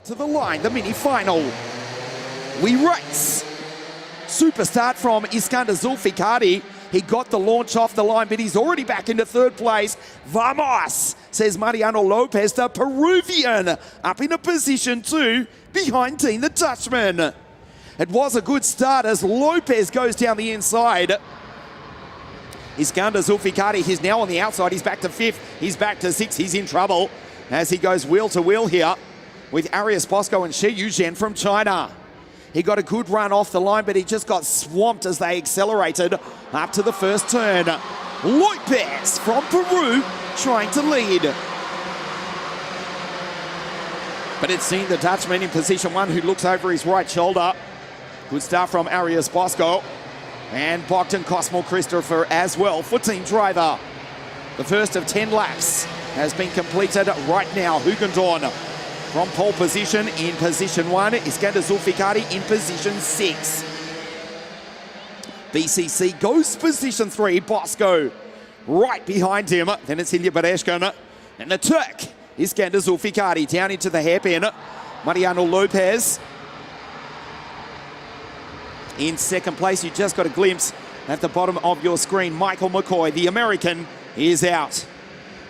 To the line, the mini final. We race. Super start from Iskander Zulfikari. He got the launch off the line, but he's already back into third place. Vamos, says Mariano Lopez, the Peruvian, up into position 2 behind Dean the Dutchman. It was a good start as Lopez goes down the inside. Iskander Zulfikari, he's now on the outside. He's back to 5th. He's back to 6th. He's in trouble as he goes wheel to wheel here with Arias Bosco and Shi Yuzhen from China. He got a good run off the line, but he just got swamped as they accelerated up to the first turn. Lopez from Peru trying to lead. But it's seen the Dutchman in position 1 who looks over his right shoulder. Good start from Arias Bosco. And Bogdan Cosmo Christopher as well for team driver. The first of 10 laps has been completed right now. Hugendorn from pole position in position 1. Iskander Zulfikari in position 6. BCC goes position 3. Bosco right behind him. Then it's Ilya Bereshkin. And the Turk, Iskander Zulfikari, down into the hairpin. Mariano Lopez in second place. You just got a glimpse at the bottom of your screen. Michael McCoy, the American, is out.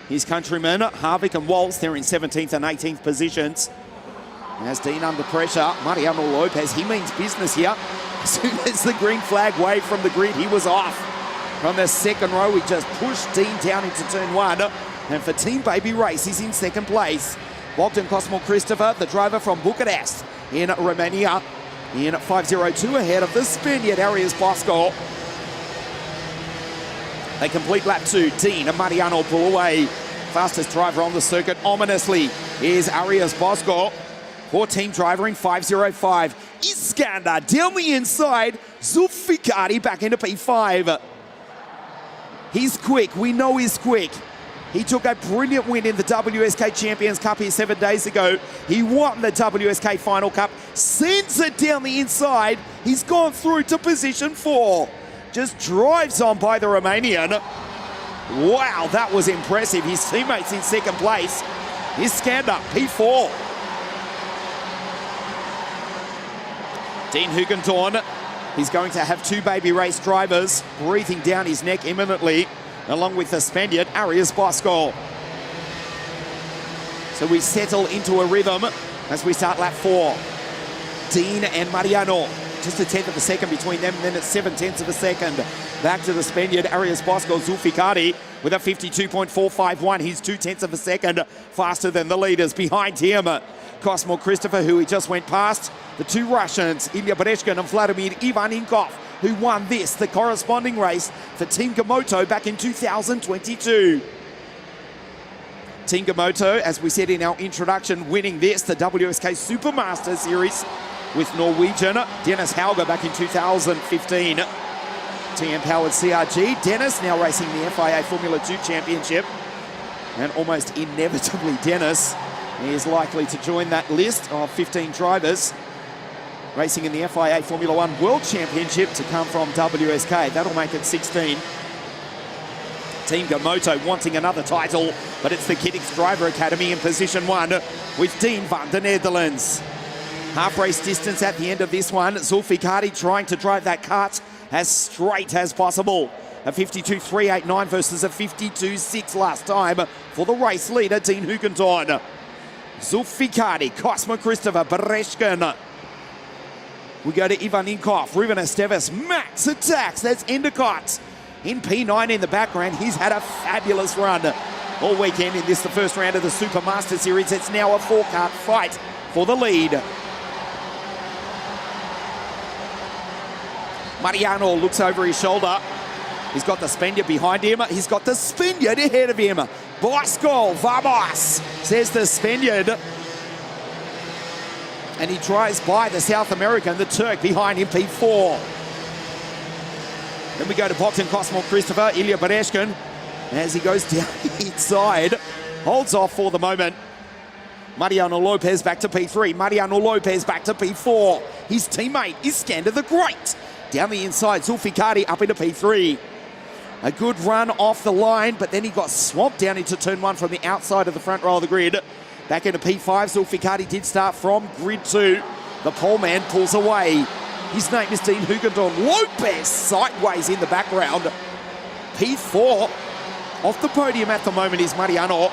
His countrymen, Harvick and Waltz, they're in 17th and 18th positions. As Dean under pressure, Mariano Lopez, he means business here. As soon as the green flag waved from the grid, he was off. From the second row, he just pushed Dean down into turn 1. And for Team Baby Race, he's in second place. Bogdan Cosmo Christopher, the driver from Bucharest in Romania, in 5:02 ahead of the Spaniard Arias Bosco. They complete lap 2. Dean and Mariano pull away. Fastest driver on the circuit, ominously, is Arias Bosco. For team driver in 5:05. Iskander down the inside. Zulfikari back into P5. He's quick. We know he's quick. He took a brilliant win in the WSK Champions Cup here 7 days ago. He won the WSK Final Cup. Sends it down the inside. He's gone through to position 4. Just drives on by the Romanian. Wow, that was impressive. His teammates in second place. Iskander, P4. Dean Hugendorn, he's going to have 2 Baby Race drivers breathing down his neck imminently, along with the Spaniard, Arias Bosco. So we settle into a rhythm as we start lap 4. Dean and Mariano. Just a tenth of a second between them, and then it's 7/10 of a second. Back to the Spaniard, Arias Bosco. Zulfikari with a 52.451. He's 2/10 of a second faster than the leaders. Behind him, Cosmo Christopher, who he just went past. The 2 Russians, Ilya Bereshkin and Vladimir Ivanenkov, who won the corresponding race for Team Gamoto back in 2022. Team Gamoto, as we said in our introduction, winning the WSK Supermaster Series with Norwegian Dennis Hauger back in 2015. TM-powered CRG. Dennis now racing the FIA Formula 2 Championship. And almost inevitably, Dennis is likely to join that list of 15 drivers racing in the FIA Formula 1 World Championship to come from WSK. That'll make it 16. Team Gamoto wanting another title, but it's the Kittix Driver Academy in position 1 with Dean van der Netherlands. Half race distance at the end of this one. Zulfikari trying to drive that kart as straight as possible. A 52.389 versus a 52.6 last time for the race leader, Dean Hugendorn. Zulfikari, Cosmo Christopher, Bereshkin. We go to Ivanenkov, Ruben Esteves, Max attacks. That's Endicott in P9 in the background. He's had a fabulous run all weekend in this, the first round of the Supermaster Series. It's now a 4-kart fight for the lead. Mariano looks over his shoulder. He's got the Spaniard behind him. He's got the Spaniard ahead of him. Bosco, vamos, says the Spaniard. And he drives by the South American, the Turk, behind him, P4. Then we go to Bogdan Cosmo Christopher, Ilya Bereshkin, as he goes down inside. Holds off for the moment. Mariano Lopez back to P3. Mariano Lopez back to P4. His teammate Iskander the Great. Down the inside, Zulfikari up into P3. A good run off the line, but then he got swamped down into turn 1 from the outside of the front row of the grid. Back into P5, Zulfikati did start from grid 2. The pole man pulls away. His name is Dean Hugendorf. Lopez sideways in the background. P4 off the podium at the moment is Mariano.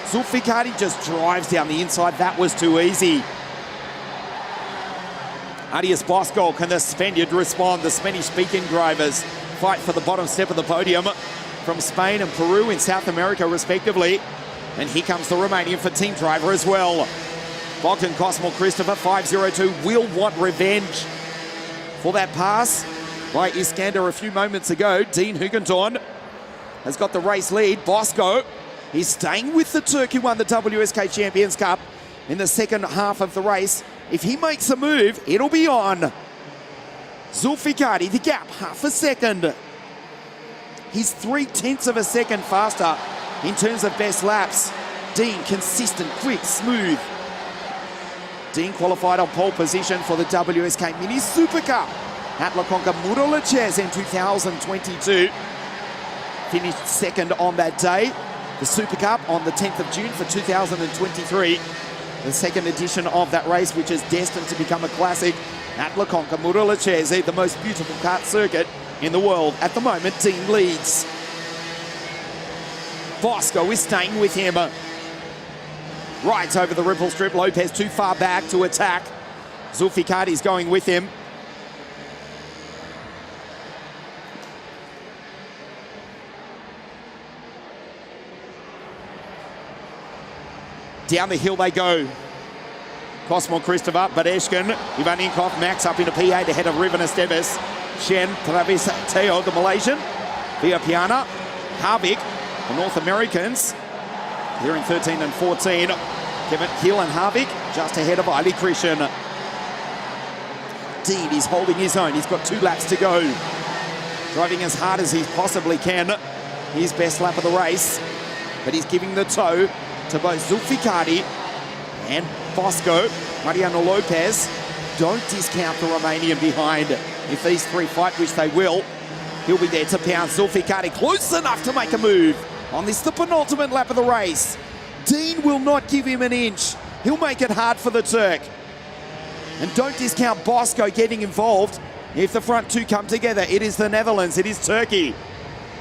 Zulfikati just drives down the inside. That was too easy. Arias Bosco, can the Spaniard respond? The Spanish-speaking drivers fight for the bottom step of the podium from Spain and Peru in South America, respectively. And here comes the Romanian for team driver as well. Bogdan Cosmo Christopher, 502, will want revenge for that pass by Iskander a few moments ago. Dean Hugentorn has got the race lead. Bosco is staying with the Turk who won the WSK Champions Cup in the second half of the race. If he makes a move, it'll be on. Zulfikati, the gap, half a second. He's 0.3 of a second faster in terms of best laps. Dean, consistent, quick, smooth. Dean qualified on pole position for the WSK Mini Super Cup at La Conca Murolachez in 2022. Finished second on that day. The Super Cup on the 10th of June for 2023. The second edition of that race, which is destined to become a classic at La Conca Murolachez, the most beautiful kart circuit in the world. At the moment, Dean leads. Bosco is staying with him. Right over the ripple strip. Lopez too far back to attack. Zulfikati's going with him. Down the hill they go. Cosmo Christopher, Badeshkin, Ivan Inkov, Max up into P8 ahead of Riven Esteves. Shen, Travis Teo, the Malaysian. Via Piana, Harvick, the North Americans. Here in 13 and 14. Kevin Hill and Harvick just ahead of Ali Krishan. Dean is holding his own. He's got 2 laps to go. Driving as hard as he possibly can. His best lap of the race. But he's giving the toe to both Zulfikati and Bosco. Mariano Lopez. Don't discount the Romanian behind. If these 3 fight, which they will, he'll be there to pounce. Zulfikati close enough to make a move on this, the penultimate lap of the race. Dean will not give him an inch. He'll make it hard for the Turk. And don't discount Bosco getting involved. If the front 2 come together, it is the Netherlands, it is Turkey,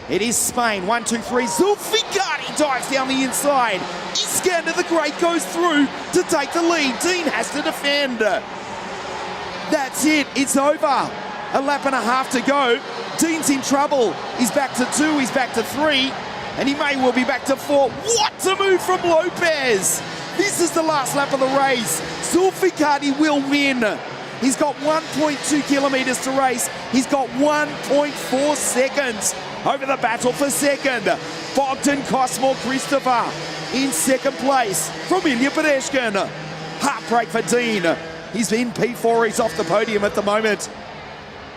it is Spain. 1, 2, 3. Zulfikati dives down the inside. Iskander the Great goes through to take the lead. Dean has to defend. That's it. It's over. A lap and a half to go. Dean's in trouble. He's back to 2. He's back to 3. And he may well be back to 4. What a move from Lopez! This is the last lap of the race. Zulfikati will win. He's got 1.2 kilometers to race. He's got 1.4 seconds over the battle for second. Bogdan Cosmo Christopher in second place from Ilya Badeshkin. Heartbreak for Dean. He's in P4. He's off the podium at the moment.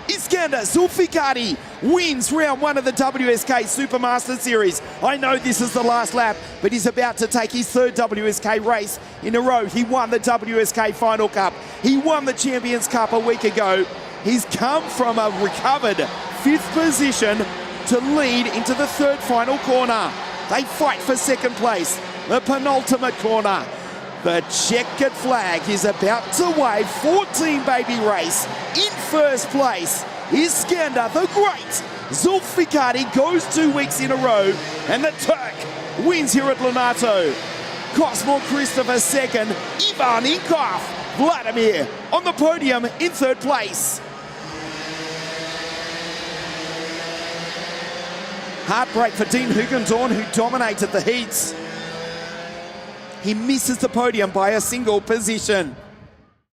Iskander Zulfikati wins round 1 of the WSK Supermaster Series. I know this is the last lap, but he's about to take his 3rd WSK race in a row. He won the WSK Final Cup. He won the Champions Cup a week ago. He's come from a recovered 5th position to lead into the 3rd final corner. They fight for second place, the penultimate corner. The checkered flag is about to wave. 14 baby race in first place. Iskander the Great. Zulfikati goes 2 weeks in a row, and the Turk wins here at Lonato. Cosmo Christopher second. Ivan Inkov, Vladimir on the podium in 3rd place. Heartbreak for Dean Hugendorn, who dominated the heats. He misses the podium by a single position.